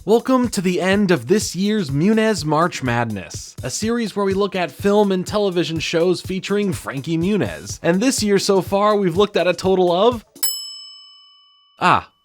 Welcome to the end of this year's Muniz March Madness, a series where we look at film and television shows featuring Frankie Muniz. And this year so far, we've looked at a total of...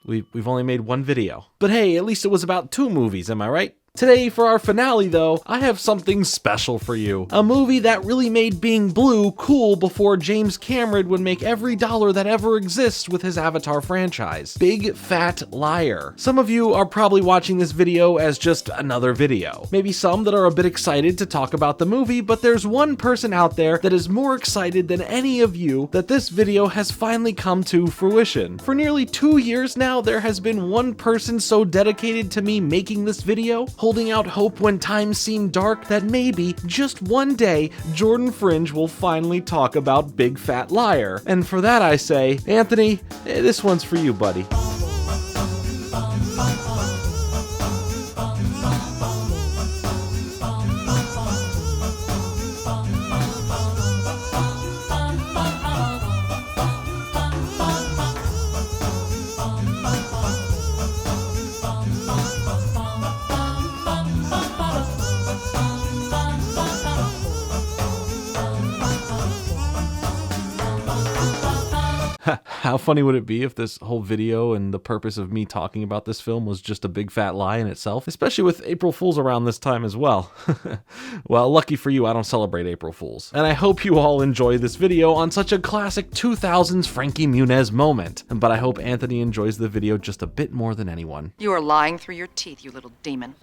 We've only made one video. But hey, at least it was about 2 movies, am I right? Today, for our finale though, I have something special for you. A movie that really made being blue cool before James Cameron would make every dollar that ever exists with his Avatar franchise. Big Fat Liar. Some of you are probably watching this video as just another video. Maybe some that are a bit excited to talk about the movie, but there's one person out there that is more excited than any of you that this video has finally come to fruition. For nearly 2 years now, there has been one person so dedicated to me making this video, holding out hope when times seem dark that maybe, just one day, Jordan Fringe will finally talk about Big Fat Liar. And for that I say, Anthony, this one's for you, buddy. How funny would it be if this whole video and the purpose of me talking about this film was just a big fat lie in itself? Especially with April Fools around this time as well. Well, lucky for you, I don't celebrate April Fools. And I hope you all enjoy this video on such a classic 2000s Frankie Muniz moment. But I hope Anthony enjoys the video just a bit more than anyone. You are lying through your teeth, you little demon.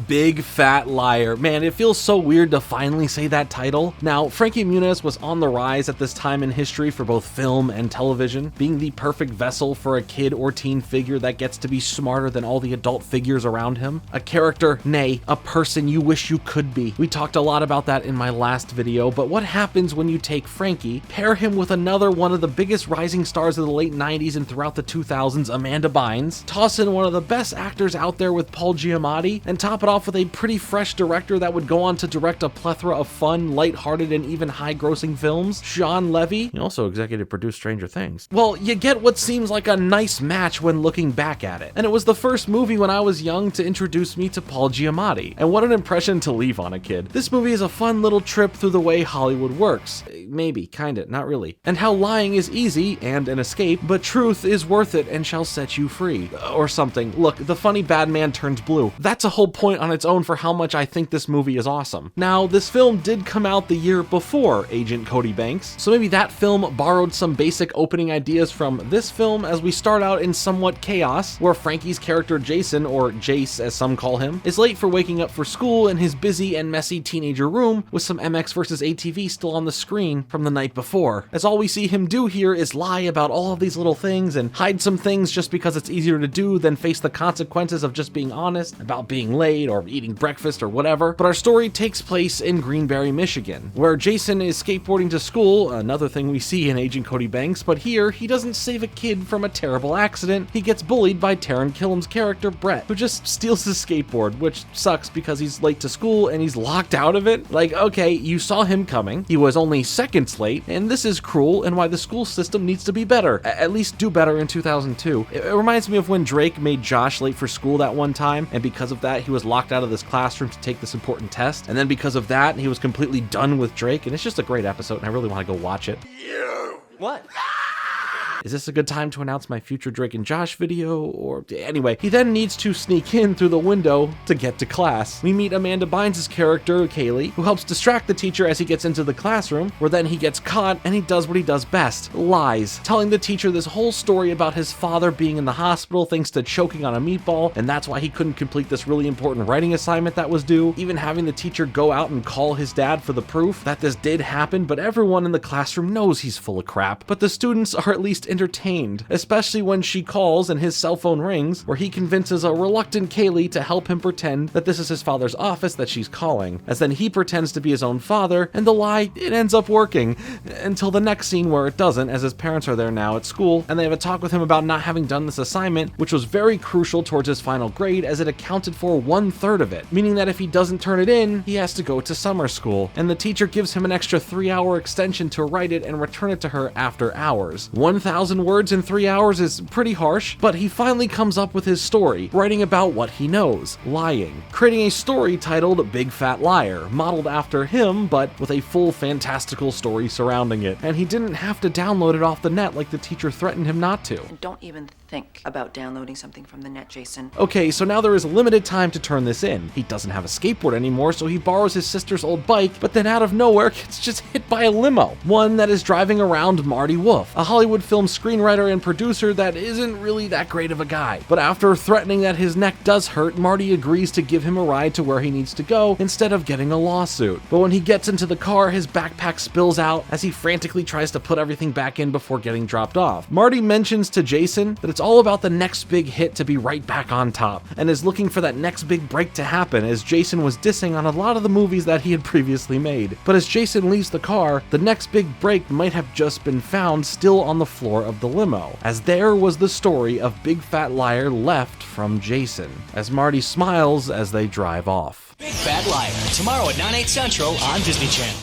Big Fat Liar. Man, it feels so weird to finally say that title. Now, Frankie Muniz was on the rise at this time in history for both film and television, being the perfect vessel for a kid or teen figure that gets to be smarter than all the adult figures around him. A character, nay, a person you wish you could be. We talked a lot about that in my last video, but what happens when you take Frankie, pair him with another one of the biggest rising stars of the late 90s and throughout the 2000s, Amanda Bynes, toss in one of the best actors out there with Paul Giamatti, and top it off with a pretty fresh director that would go on to direct a plethora of fun, lighthearted, and even high-grossing films, Sean Levy. He also executive produced Stranger Things. Well, you get what seems like a nice match when looking back at it. And it was the first movie when I was young to introduce me to Paul Giamatti. And what an impression to leave on a kid. This movie is a fun little trip through the way Hollywood works. Maybe, kinda, not really. And how lying is easy and an escape, but truth is worth it and shall set you free. Or something. Look, the funny bad man turns blue. That's a whole point on its own for how much I think this movie is awesome. Now, this film did come out the year before Agent Cody Banks, so maybe that film borrowed some basic opening ideas from this film as we start out in somewhat chaos, where Frankie's character Jason, or Jace as some call him, is late for waking up for school in his busy and messy teenager room with some MX vs. ATV still on the screen from the night before. As all we see him do here is lie about all of these little things and hide some things just because it's easier to do than face the consequences of just being honest about being late or eating breakfast or whatever. But our story takes place in Greenberry, Michigan, where Jason is skateboarding to school, another thing we see in Agent Cody Banks, but here he doesn't save a kid from a terrible accident. He gets bullied by Taron Killam's character Brett, who just steals his skateboard, which sucks because he's late to school and he's locked out of it. Like, okay, you saw him coming, he was only seconds late, and this is cruel and why the school system needs to be better, at least do better in 2002. It reminds me of when Drake made Josh late for school that one time, and because of that he was locked out of this classroom to take this important test, and then because of that he was completely done with Drake, and it's just a great episode and I really want to go watch it. What? Is this a good time to announce my future Drake and Josh video? Or anyway, he then needs to sneak in through the window to get to class. We meet Amanda Bynes' character, Kaylee, who helps distract the teacher as he gets into the classroom, where then he gets caught and he does what he does best, lies, telling the teacher this whole story about his father being in the hospital thanks to choking on a meatball, and that's why he couldn't complete this really important writing assignment that was due, even having the teacher go out and call his dad for the proof that this did happen, but everyone in the classroom knows he's full of crap. But the students are at least entertained, especially when she calls and his cell phone rings, where he convinces a reluctant Kaylee to help him pretend that this is his father's office that she's calling, as then he pretends to be his own father, and the lie, it ends up working, until the next scene where it doesn't, as his parents are there now at school, and they have a talk with him about not having done this assignment, which was very crucial towards his final grade, as it accounted for 1/3 of it, meaning that if he doesn't turn it in, he has to go to summer school, and the teacher gives him an extra 3-hour extension to write it and return it to her after hours. 1,000 1,000 words in 3 hours is pretty harsh, but he finally comes up with his story, writing about what he knows, lying, creating a story titled Big Fat Liar, modeled after him, but with a full fantastical story surrounding it. And he didn't have to download it off the net like the teacher threatened him not to. And don't even think about downloading something from the net, Jason. Okay, so now there is limited time to turn this in. He doesn't have a skateboard anymore, so he borrows his sister's old bike, but then out of nowhere gets just hit by a limo. One that is driving around Marty Wolf, a Hollywood film screenwriter and producer that isn't really that great of a guy. But after threatening that his neck does hurt, Marty agrees to give him a ride to where he needs to go instead of getting a lawsuit. But when he gets into the car, his backpack spills out as he frantically tries to put everything back in before getting dropped off. Marty mentions to Jason that it's all about the next big hit to be right back on top, and is looking for that next big break to happen, as Jason was dissing on a lot of the movies that he had previously made. But as Jason leaves the car, the next big break might have just been found still on the floor of the limo, as there was the story of Big Fat Liar left from Jason, as Marty smiles as they drive off. Big Fat Liar, tomorrow at 9/8 Central on Disney Channel.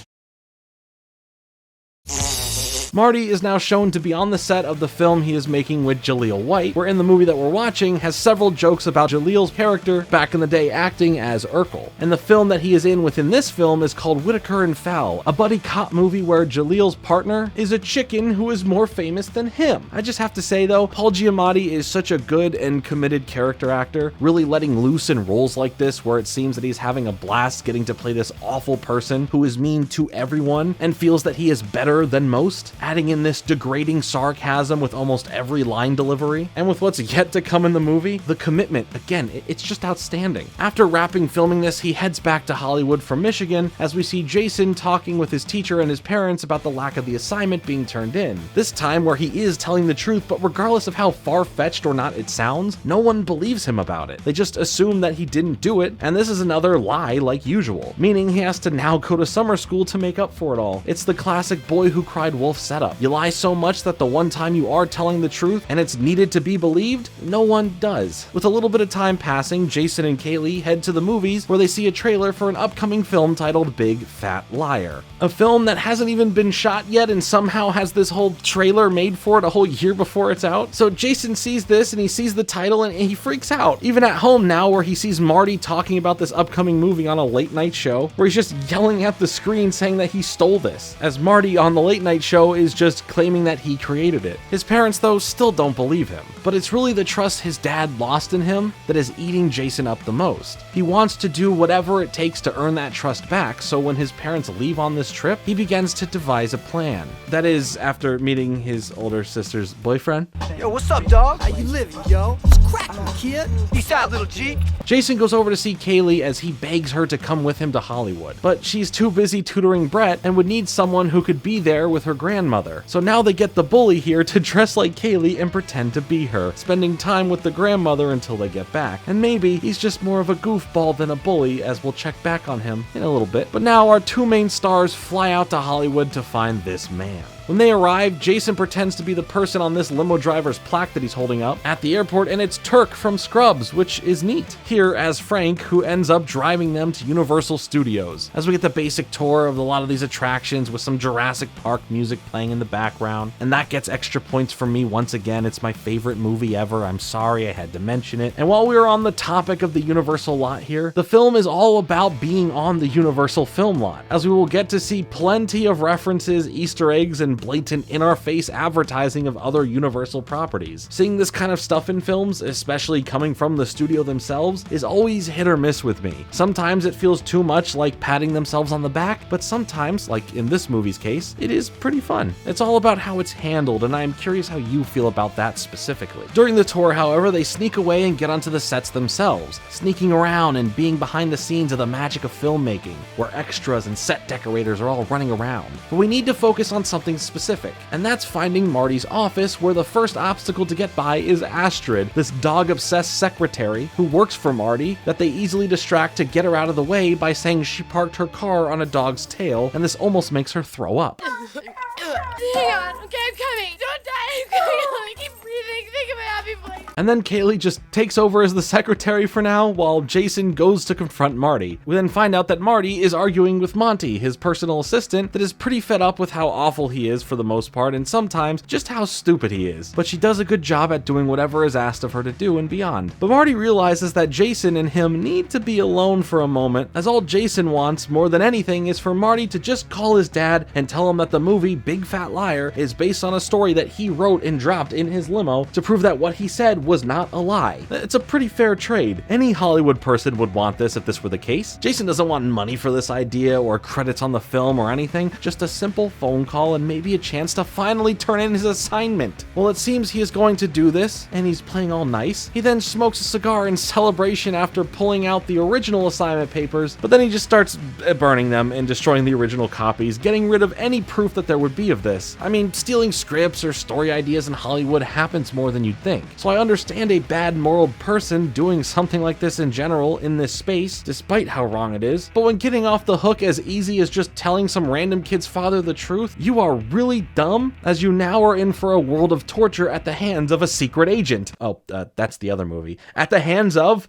Marty is now shown to be on the set of the film he is making with Jaleel White, where in the movie that we're watching has several jokes about Jaleel's character back in the day acting as Urkel. And the film that he is in within this film is called Whitaker and Fowl, a buddy cop movie where Jaleel's partner is a chicken who is more famous than him. I just have to say though, Paul Giamatti is such a good and committed character actor, really letting loose in roles like this where it seems that he's having a blast getting to play this awful person who is mean to everyone and feels that he is better than most, adding in this degrading sarcasm with almost every line delivery. And with what's yet to come in the movie, the commitment, again, it's just outstanding. After wrapping filming this, he heads back to Hollywood from Michigan as we see Jason talking with his teacher and his parents about the lack of the assignment being turned in. This time where he is telling the truth, but regardless of how far-fetched or not it sounds, no one believes him about it. They just assume that he didn't do it, and this is another lie like usual, meaning he has to now go to summer school to make up for it all. It's the classic boy who cried wolf setup. You lie so much that the one time you are telling the truth and it's needed to be believed, no one does. With a little bit of time passing, Jason and Kaylee head to the movies where they see a trailer for an upcoming film titled Big Fat Liar. A film that hasn't even been shot yet and somehow has this whole trailer made for it a whole year before it's out. So Jason sees this and he sees the title and he freaks out. Even at home now, where he sees Marty talking about this upcoming movie on a late night show, where he's just yelling at the screen saying that he stole this, as Marty on the late night show is just claiming that he created it. His parents, though, still don't believe him. But it's really the trust his dad lost in him that is eating Jason up the most. He wants to do whatever it takes to earn that trust back, so when his parents leave on this trip, he begins to devise a plan. That is, after meeting his older sister's boyfriend. Yo, what's up, dog? How you living, yo? What's cracking, kid? East side, little G. Jason goes over to see Kaylee as he begs her to come with him to Hollywood, but she's too busy tutoring Brett and would need someone who could be there with her grandmother. So now they get the bully here to dress like Kaylee and pretend to be her, spending time with the grandmother until they get back. And maybe he's just more of a goofball than a bully, as we'll check back on him in a little bit. But now our two main stars fly out to Hollywood to find this man. When they arrive, Jason pretends to be the person on this limo driver's plaque that he's holding up at the airport, and it's Turk from Scrubs, which is neat. Here as Frank, who ends up driving them to Universal Studios, as we get the basic tour of a lot of these attractions with some Jurassic Park music playing in the background. And that gets extra points for me once again. It's my favorite movie ever. I'm sorry I had to mention it. And while we were on the topic of the Universal lot here, the film is all about being on the Universal film lot, as we will get to see plenty of references, Easter eggs, and blatant in-our-face advertising of other Universal properties. Seeing this kind of stuff in films, especially coming from the studio themselves, is always hit or miss with me. Sometimes it feels too much like patting themselves on the back, but sometimes, like in this movie's case, it is pretty fun. It's all about how it's handled, and I am curious how you feel about that specifically. During the tour, however, they sneak away and get onto the sets themselves, sneaking around and being behind the scenes of the magic of filmmaking, where extras and set decorators are all running around. But we need to focus on something specific, and that's finding Marty's office, where the first obstacle to get by is Astrid, this dog-obsessed secretary who works for Marty that they easily distract to get her out of the way by saying she parked her car on a dog's tail, and this almost makes her throw up. Hang on, okay, I'm coming. Don't die, I'm coming. Keep breathing, think of a happy place. And then Kaylee just takes over as the secretary for now, while Jason goes to confront Marty. We then find out that Marty is arguing with Monty, his personal assistant, that is pretty fed up with how awful he is for the most part, and sometimes just how stupid he is. But she does a good job at doing whatever is asked of her to do and beyond. But Marty realizes that Jason and him need to be alone for a moment, as all Jason wants more than anything is for Marty to just call his dad and tell him that the movie Big Fat Liar is based on a story that he wrote and dropped in his limo to prove that what he said was not a lie. It's a pretty fair trade. Any Hollywood person would want this if this were the case. Jason doesn't want money for this idea or credits on the film or anything, just a simple phone call and maybe a chance to finally turn in his assignment. Well, it seems he is going to do this, and he's playing all nice. He then smokes a cigar in celebration after pulling out the original assignment papers, but then he just starts burning them and destroying the original copies, getting rid of any proof that there would be of this. I mean, stealing scripts or story ideas in Hollywood happens more than you'd think, so I understand a bad moral person doing something like this in general in this space, despite how wrong it is, but when getting off the hook as easy as just telling some random kid's father the truth, you are really dumb, as you now are in for a world of torture at the hands of a secret agent. Oh, that's the other movie. At the hands of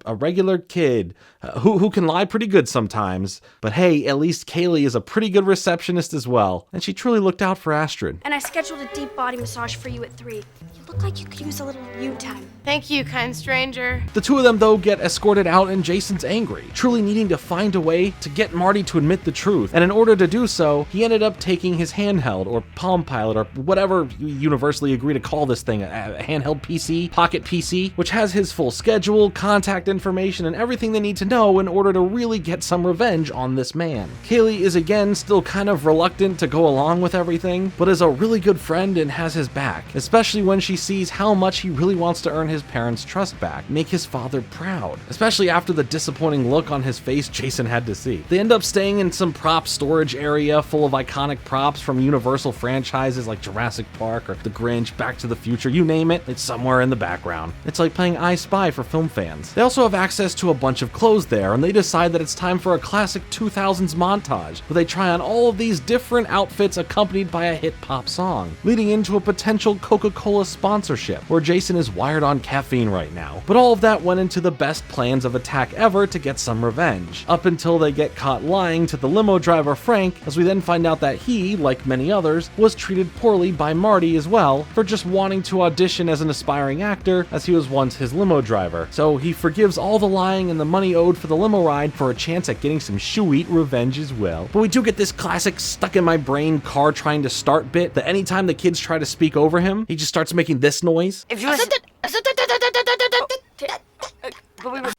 a regular kid who can lie pretty good sometimes. But hey, at least Kaylee is a pretty good receptionist as well, and she truly looked out for Astrid. And I scheduled a deep body massage for you at 3. You look like you could use a little you time. Thank you, kind stranger. The two of them, though, get escorted out, and Jason's angry, truly needing to find a way to get Marty to admit the truth. And in order to do so, he ended up taking his handheld, or Palm Pilot, or whatever you universally agree to call this thing, a handheld PC, pocket PC, which has his full schedule, contact information, and everything they need to know in order to really get some revenge on this man. Kaylee is again still kind of reluctant to go along with everything, but is a really good friend and has his back, especially when she sees how much he really wants to earn his parents' trust back, make his father proud, especially after the disappointing look on his face Jason had to see. They end up staying in some prop storage area full of iconic props from Universal franchises like Jurassic Park or The Grinch, Back to the Future, you name it, it's somewhere in the background. It's like playing I Spy for film fans. They also have access to a bunch of clothes there, and they decide that it's time for a classic 2000s montage, where they try on all of these different outfits accompanied by a hit pop song, leading into a potential Coca-Cola sponsorship, where Jason is wired on caffeine right now. But all of that went into the best plans of attack ever to get some revenge, up until they get caught lying to the limo driver Frank, as we then find out that he, like many others, was treated poorly by Marty as well, for just wanting to audition as an aspiring actor, as he was once his limo driver. So he forgives all the lying and the money owed for the limo ride for a chance at getting some sweet revenge as well. But we do get this classic stuck in my brain car trying to start bit that anytime the kids try to speak over him, he just starts making this noise. If you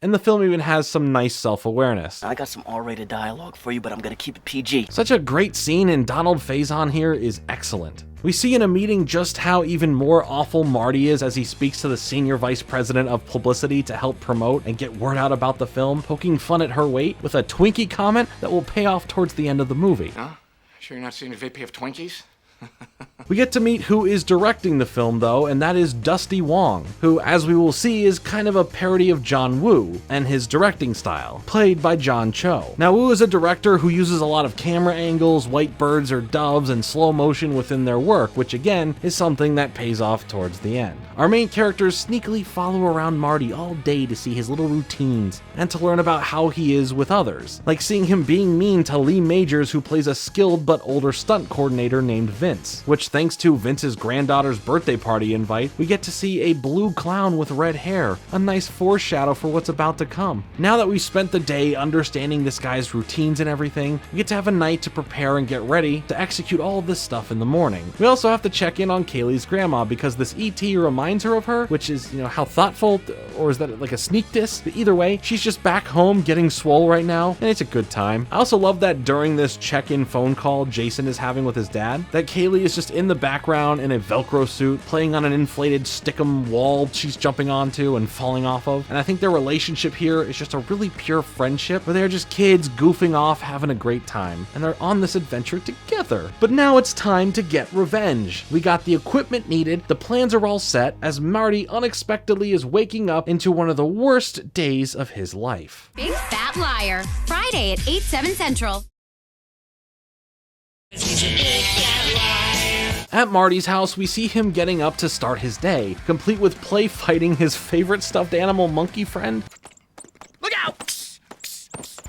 And the film even has some nice self-awareness. I got some R-rated dialogue for you, but I'm gonna keep it PG. Such a great scene, and Donald Faison here is excellent. We see in a meeting just how even more awful Marty is as he speaks to the senior vice president of publicity to help promote and get word out about the film, poking fun at her weight with a Twinkie comment that will pay off towards the end of the movie. Huh? Sure you're not seeing a VP of Twinkies? We get to meet who is directing the film though, and that is Dusty Wong, who, as we will see, is kind of a parody of John Woo and his directing style, played by John Cho. Now, Woo is a director who uses a lot of camera angles, white birds or doves, and slow motion within their work, which again is something that pays off towards the end. Our main characters sneakily follow around Marty all day to see his little routines and to learn about how he is with others, like seeing him being mean to Lee Majors, who plays a skilled but older stunt coordinator named Vince, which thanks to Vince's granddaughter's birthday party invite, we get to see a blue clown with red hair, a nice foreshadow for what's about to come. Now that we've spent the day understanding this guy's routines and everything, we get to have a night to prepare and get ready to execute all of this stuff in the morning. We also have to check in on Kaylee's grandma because this ET reminds her of her, which is, how thoughtful, or is that like a sneak diss? But either way, she's just back home getting swole right now, and it's a good time. I also love that during this check-in phone call Jason is having with his dad, that Kaylee is just in the background in a Velcro suit, playing on an inflated stickum wall she's jumping onto and falling off of. And I think their relationship here is just a really pure friendship, where they're just kids goofing off, having a great time, and they're on this adventure together. But now it's time to get revenge. We got the equipment needed, the plans are all set, as Marty unexpectedly is waking up into one of the worst days of his life. Big Fat Liar, Friday at 8/7 Central. At Marty's house, we see him getting up to start his day, complete with play fighting his favorite stuffed animal monkey friend. Look out!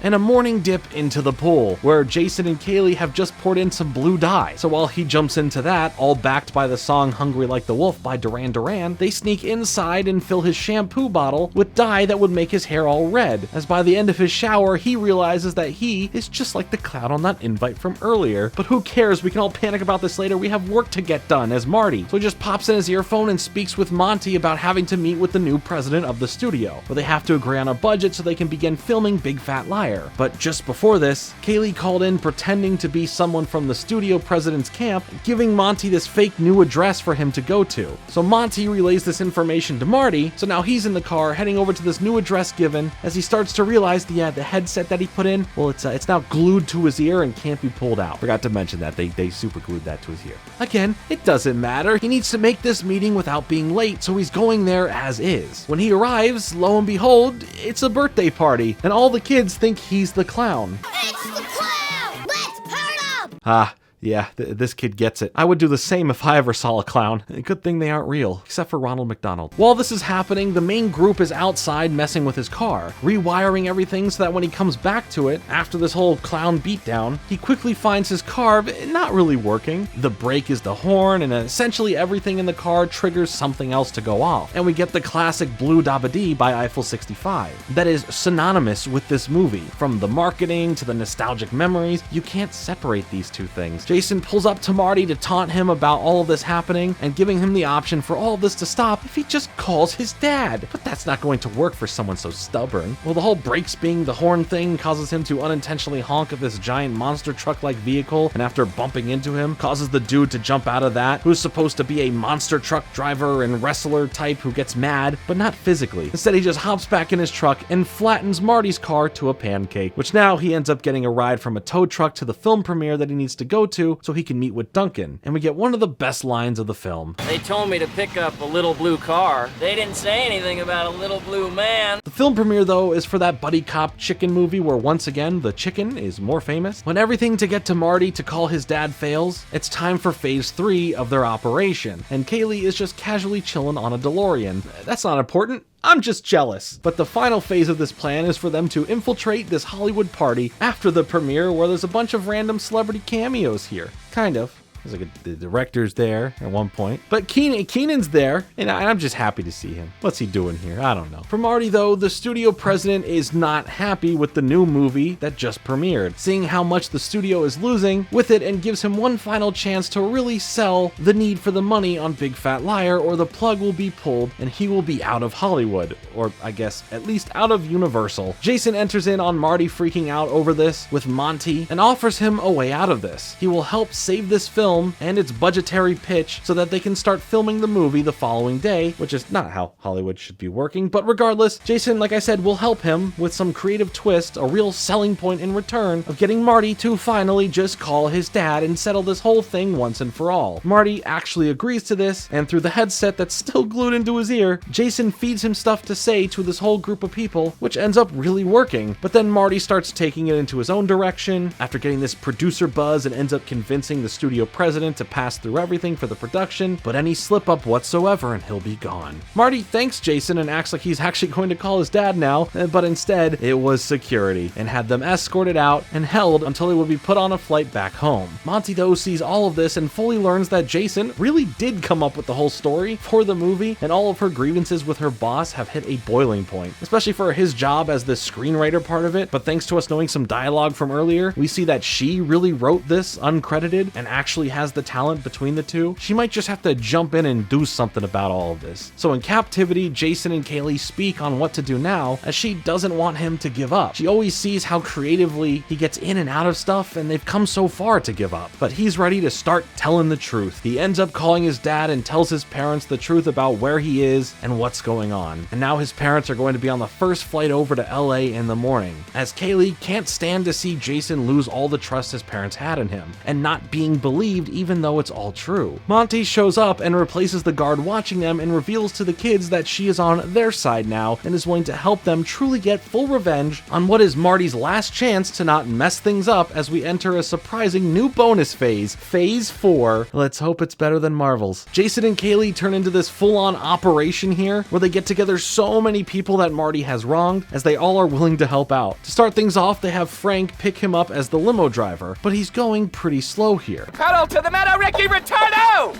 And a morning dip into the pool, where Jason and Kaylee have just poured in some blue dye. So while he jumps into that, all backed by the song Hungry Like the Wolf by Duran Duran, they sneak inside and fill his shampoo bottle with dye that would make his hair all red, as by the end of his shower, he realizes that he is just like the clown on that invite from earlier. But who cares, we can all panic about this later, we have work to get done as Marty. So he just pops in his earphone and speaks with Monty about having to meet with the new president of the studio, where they have to agree on a budget so they can begin filming Big Fat Liar. But just before this, Kaylee called in pretending to be someone from the studio president's camp, giving Monty this fake new address for him to go to. So Monty relays this information to Marty, so now he's in the car heading over to this new address given, as he starts to realize the headset that he put in, well, it's now glued to his ear and can't be pulled out. Forgot to mention that, they super glued that to his ear. Again, it doesn't matter, he needs to make this meeting without being late, so he's going there as is. When he arrives, lo and behold, it's a birthday party, and all the kids think he's the clown. It's the clown! Let's hurt him! Yeah, this kid gets it. I would do the same if I ever saw a clown. Good thing they aren't real, except for Ronald McDonald. While this is happening, the main group is outside messing with his car, rewiring everything so that when he comes back to it, after this whole clown beatdown, he quickly finds his car not really working. The brake is the horn, and essentially everything in the car triggers something else to go off. And we get the classic Blue Dabba-Dee by Eiffel 65. That is synonymous with this movie. From the marketing to the nostalgic memories, you can't separate these two things. Jason pulls up to Marty to taunt him about all of this happening and giving him the option for all of this to stop if he just calls his dad. But that's not going to work for someone so stubborn. Well, the whole brakes being the horn thing causes him to unintentionally honk at this giant monster truck-like vehicle, and after bumping into him, causes the dude to jump out of that, who's supposed to be a monster truck driver and wrestler type who gets mad, but not physically. Instead, he just hops back in his truck and flattens Marty's car to a pancake, which now he ends up getting a ride from a tow truck to the film premiere that he needs to go to so he can meet with Duncan. And we get one of the best lines of the film. They told me to pick up a little blue car. They didn't say anything about a little blue man. The film premiere, though, is for that buddy cop chicken movie where once again the chicken is more famous. When everything to get to Marty to call his dad fails, it's time for phase 3 of their operation, and Kaylee is just casually chilling on a DeLorean. That's not important. I'm just jealous. But the final phase of this plan is for them to infiltrate this Hollywood party after the premiere, where there's a bunch of random celebrity cameos here. Kind of. There's like the director's there at one point. But Keenan's there, and I'm just happy to see him. What's he doing here? I don't know. For Marty, though, the studio president is not happy with the new movie that just premiered, seeing how much the studio is losing with it, and gives him one final chance to really sell the need for the money on Big Fat Liar, or the plug will be pulled and he will be out of Hollywood, or I guess at least out of Universal. Jason enters in on Marty freaking out over this with Monty and offers him a way out of this. He will help save this film and its budgetary pitch so that they can start filming the movie the following day, which is not how Hollywood should be working. But regardless, Jason, like I said, will help him with some creative twist, a real selling point in return of getting Marty to finally just call his dad and settle this whole thing once and for all. Marty actually agrees to this, and through the headset that's still glued into his ear, Jason feeds him stuff to say to this whole group of people, which ends up really working. But then Marty starts taking it into his own direction after getting this producer buzz and ends up convincing the studio president to pass through everything for the production, but any slip up whatsoever and he'll be gone. Marty thanks Jason and acts like he's actually going to call his dad now, but instead it was security, and had them escorted out and held until they would be put on a flight back home. Monty, though, sees all of this and fully learns that Jason really did come up with the whole story for the movie, and all of her grievances with her boss have hit a boiling point, especially for his job as the screenwriter part of it. But thanks to us knowing some dialogue from earlier, we see that she really wrote this uncredited and actually has the talent between the two. She might just have to jump in and do something about all of this. So in captivity, Jason and Kaylee speak on what to do now, as she doesn't want him to give up. She always sees how creatively he gets in and out of stuff, and they've come so far to give up. But he's ready to start telling the truth. He ends up calling his dad and tells his parents the truth about where he is and what's going on. And now his parents are going to be on the first flight over to LA in the morning, as Kaylee can't stand to see Jason lose all the trust his parents had in him, and not being believed believed even though it's all true. Monty shows up and replaces the guard watching them and reveals to the kids that she is on their side now and is willing to help them truly get full revenge on what is Marty's last chance to not mess things up as we enter a surprising new bonus phase, Phase 4. Let's hope it's better than Marvel's. Jason and Kaylee turn into this full-on operation here where they get together so many people that Marty has wronged as they all are willing to help out. To start things off, they have Frank pick him up as the limo driver, but he's going pretty slow here. Pedal to the metal, Ricky, returno!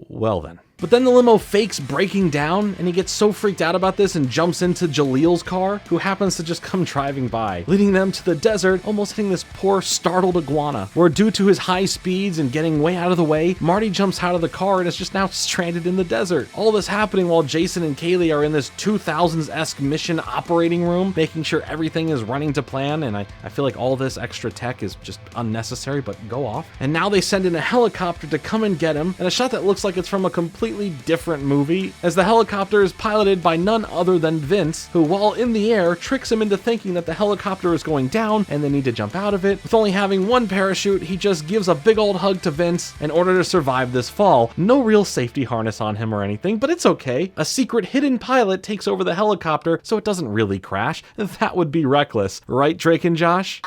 Well then. But then the limo fakes breaking down, and he gets so freaked out about this and jumps into Jalil's car, who happens to just come driving by, leading them to the desert, almost hitting this poor startled iguana, where due to his high speeds and getting way out of the way, Marty jumps out of the car and is just now stranded in the desert. All this happening while Jason and Kaylee are in this 2000s-esque mission operating room, making sure everything is running to plan, and I feel like all this extra tech is just unnecessary, but go off. And now they send in a helicopter to come and get him, and a shot that looks like it's from a completely different movie, as the helicopter is piloted by none other than Vince, who while in the air tricks him into thinking that the helicopter is going down and they need to jump out of it. With only having one parachute, he just gives a big old hug to Vince in order to survive this fall. No real safety harness on him or anything, but it's okay. A secret hidden pilot takes over the helicopter so it doesn't really crash. That would be reckless, right, Drake and Josh?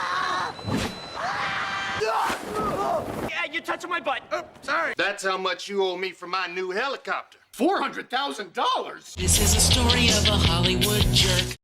You're touching my butt. Oh, sorry. That's how much you owe me for my new helicopter. $400,000. This is a story of a Hollywood jerk.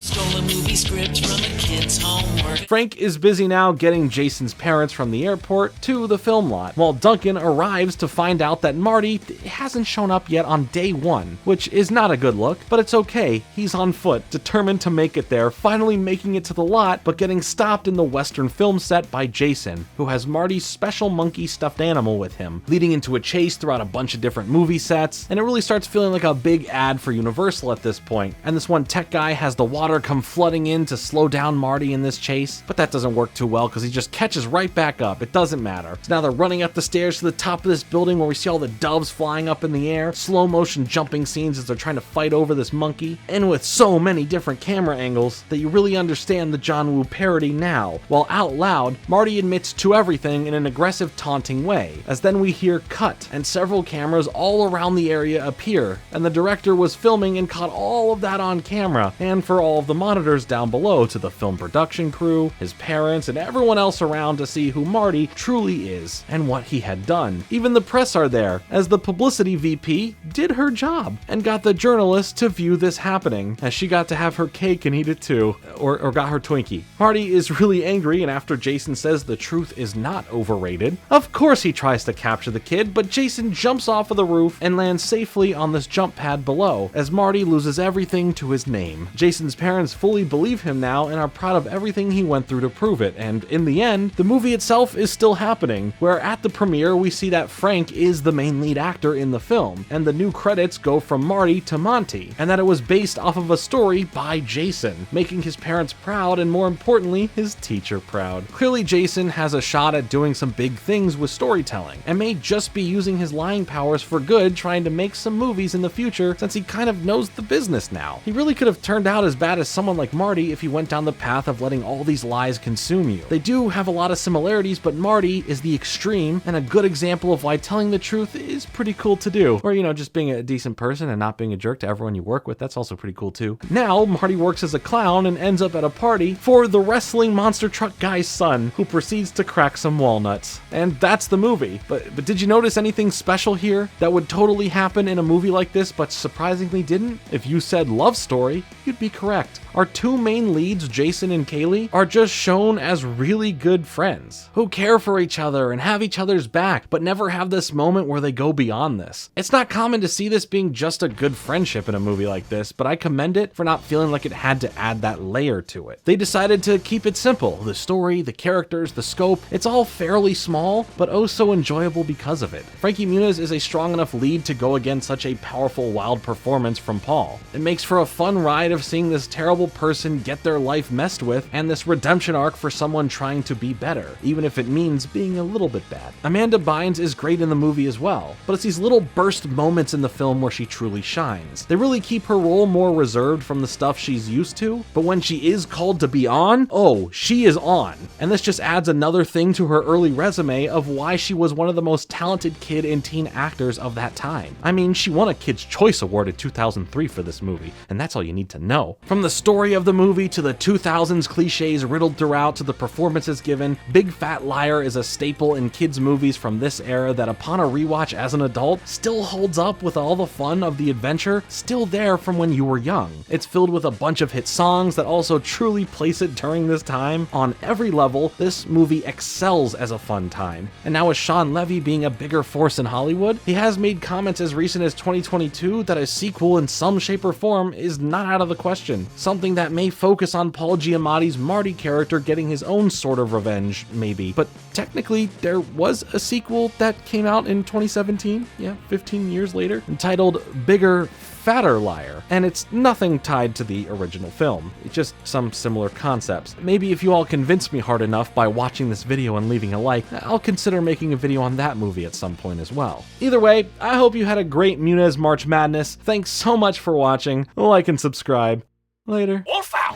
Stole a movie script from a kid's homework. Frank is busy now getting Jason's parents from the airport to the film lot, while Duncan arrives to find out that Marty hasn't shown up yet on day one, which is not a good look, but it's okay. He's on foot, determined to make it there, finally making it to the lot, but getting stopped in the Western film set by Jason, who has Marty's special monkey stuffed animal with him, leading into a chase throughout a bunch of different movie sets, and it really starts feeling like a big ad for Universal at this point. And this one tech guy has the water come flooding in to slow down Marty in this chase, but that doesn't work too well because he just catches right back up. It doesn't matter. So now they're running up the stairs to the top of this building where we see all the doves flying up in the air, slow motion jumping scenes as they're trying to fight over this monkey, and with so many different camera angles that you really understand the John Woo parody now, while out loud, Marty admits to everything in an aggressive taunting way, as then we hear cut, and several cameras all around the area appear, and the director was filming and caught all of that on camera, and for all of the monitors down below to the film production crew, his parents, and everyone else around to see who Marty truly is and what he had done. Even the press are there, as the publicity VP did her job and got the journalists to view this happening, as she got to have her cake and eat it too, or got her Twinkie. Marty is really angry, and after Jason says the truth is not overrated, of course he tries to capture the kid, but Jason jumps off of the roof and lands safely on this jump pad below, as Marty loses everything to his name. Jason's parents fully believe him now and are proud of everything he went through to prove it, and in the end, the movie itself is still happening, where at the premiere we see that Frank is the main lead actor in the film, and the new credits go from Marty to Monty, and that it was based off of a story by Jason, making his parents proud and more importantly, his teacher proud. Clearly Jason has a shot at doing some big things with storytelling, and may just be using his lying powers for good, trying to make some movies in the future since he kind of knows the business now. He really could have turned out as bad as someone like Marty if he went down the path of letting all these lies consume you. They do have a lot of similarities, but Marty is the extreme and a good example of why telling the truth is pretty cool to do. Or, just being a decent person and not being a jerk to everyone you work with, that's also pretty cool too. Now, Marty works as a clown and ends up at a party for the wrestling monster truck guy's son, who proceeds to crack some walnuts. And that's the movie. But did you notice anything special here that would totally happen in a movie like this, but surprisingly didn't? If you said love story, you'd be correct. Our two main leads, Jason and Kaylee, are just shown as really good friends who care for each other and have each other's back, but never have this moment where they go beyond this. It's not common to see this being just a good friendship in a movie like this, but I commend it for not feeling like it had to add that layer to it. They decided to keep it simple. The story, the characters, the scope, it's all fairly small, but oh so enjoyable because of it. Frankie Muniz is a strong enough lead to go against such a powerful, wild performance from Paul. It makes for a fun ride of seeing this terrible person get their life messed with, and this redemption arc for someone trying to be better, even if it means being a little bit bad. Amanda Bynes is great in the movie as well, but it's these little burst moments in the film where she truly shines. They really keep her role more reserved from the stuff she's used to, but when she is called to be on, oh, she is on. And this just adds another thing to her early resume of why she was one of the most talented kid and teen actors of that time. I mean, she won a Kids' Choice Award in 2003 for this movie, and that's all you need to know. From the story of the movie to the 2000s cliches riddled throughout to the performances given, Big Fat Liar is a staple in kids' movies from this era that upon a rewatch as an adult still holds up with all the fun of the adventure still there from when you were young. It's filled with a bunch of hit songs that also truly place it during this time. On every level, this movie excels as a fun time. And now with Sean Levy being a bigger force in Hollywood, he has made comments as recent as 2022 that a sequel in some shape or form is not out of the question. Something that may focus on Paul Giamatti's Marty character getting his own sort of revenge, maybe. But technically, there was a sequel that came out in 2017, 15 years later, entitled Bigger, Fatter Liar, and it's nothing tied to the original film. It's just some similar concepts. Maybe if you all convince me hard enough by watching this video and leaving a like, I'll consider making a video on that movie at some point as well. Either way, I hope you had a great Muniz March Madness. Thanks so much for watching. Like and subscribe. Later. Wolf out!